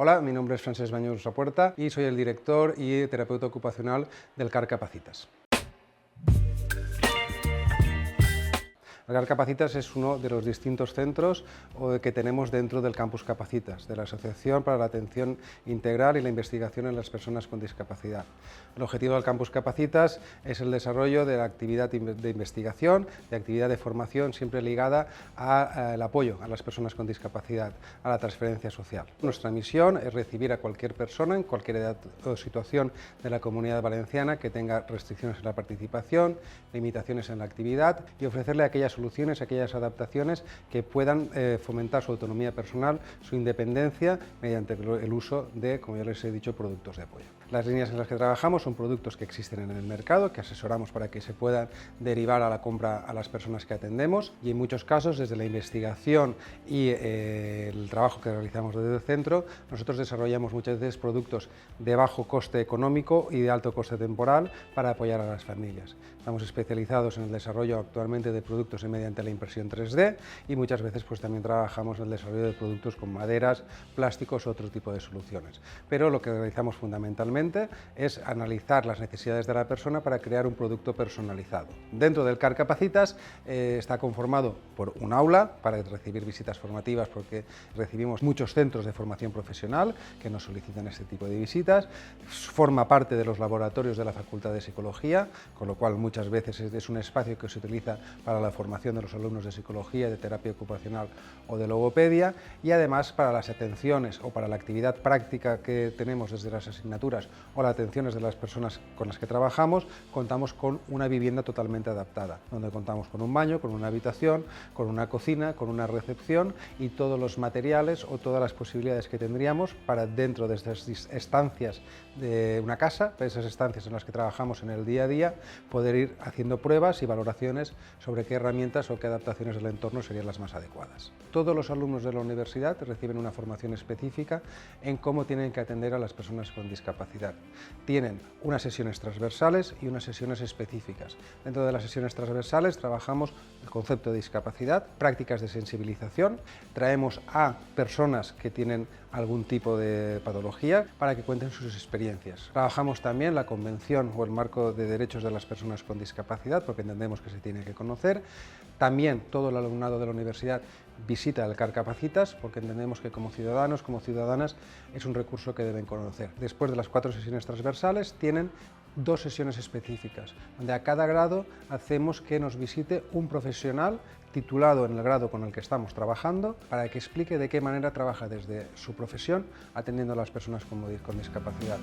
Hola, mi nombre es Francesc Baños Lapuerta y soy el director y terapeuta ocupacional del CAR Capacitas. El CAR Capacitas es uno de los distintos centros que tenemos dentro del Campus Capacitas, de la Asociación para la Atención Integral y la Investigación en las Personas con Discapacidad. El objetivo del Campus Capacitas es el desarrollo de la actividad de investigación, de actividad de formación, siempre ligada al apoyo a las personas con discapacidad, a la transferencia social. Nuestra misión es recibir a cualquier persona en cualquier edad o situación de la Comunidad Valenciana que tenga restricciones en la participación, limitaciones en la actividad y ofrecerle aquellas soluciones, aquellas adaptaciones que puedan fomentar su autonomía personal, su independencia, mediante el uso de, como ya les he dicho, productos de apoyo. Las líneas en las que trabajamos son productos que existen en el mercado, que asesoramos para que se puedan derivar a la compra a las personas que atendemos y en muchos casos, desde la investigación y el trabajo que realizamos desde el centro, nosotros desarrollamos muchas veces productos de bajo coste económico y de alto coste temporal para apoyar a las familias. Estamos especializados en el desarrollo actualmente de productos mediante la impresión 3D y muchas veces pues también trabajamos en el desarrollo de productos con maderas, plásticos u otro tipo de soluciones. Pero lo que realizamos fundamentalmente es analizar las necesidades de la persona para crear un producto personalizado. Dentro del CAR Capacitas está conformado por un aula para recibir visitas formativas, porque recibimos muchos centros de formación profesional que nos solicitan este tipo de visitas. Forma parte de los laboratorios de la Facultad de Psicología, con lo cual muchas veces es un espacio que se utiliza para la formación de los alumnos de psicología, de terapia ocupacional o de logopedia, y además para las atenciones o para la actividad práctica que tenemos desde las asignaturas o las atenciones de las personas con las que trabajamos, contamos con una vivienda totalmente adaptada, donde contamos con un baño, con una habitación, con una cocina, con una recepción y todos los materiales o todas las posibilidades que tendríamos para, dentro de estas estancias de una casa, esas estancias en las que trabajamos en el día a día, poder ir haciendo pruebas y valoraciones sobre qué herramientas o qué adaptaciones del entorno serían las más adecuadas. Todos los alumnos de la universidad reciben una formación específica en cómo tienen que atender a las personas con discapacidad. Tienen unas sesiones transversales y unas sesiones específicas. Dentro de las sesiones transversales trabajamos el concepto de discapacidad, prácticas de sensibilización, traemos a personas que tienen algún tipo de patología para que cuenten sus experiencias. Trabajamos también la Convención o el Marco de Derechos de las Personas con Discapacidad, porque entendemos que se tiene que conocer. También todo el alumnado de la universidad visita el CAR Capacitas, porque entendemos que como ciudadanos, como ciudadanas, es un recurso que deben conocer. Después de las 4 sesiones transversales, tienen 2 sesiones específicas, donde a cada grado hacemos que nos visite un profesional titulado en el grado con el que estamos trabajando, para que explique de qué manera trabaja desde su profesión atendiendo a las personas con discapacidad.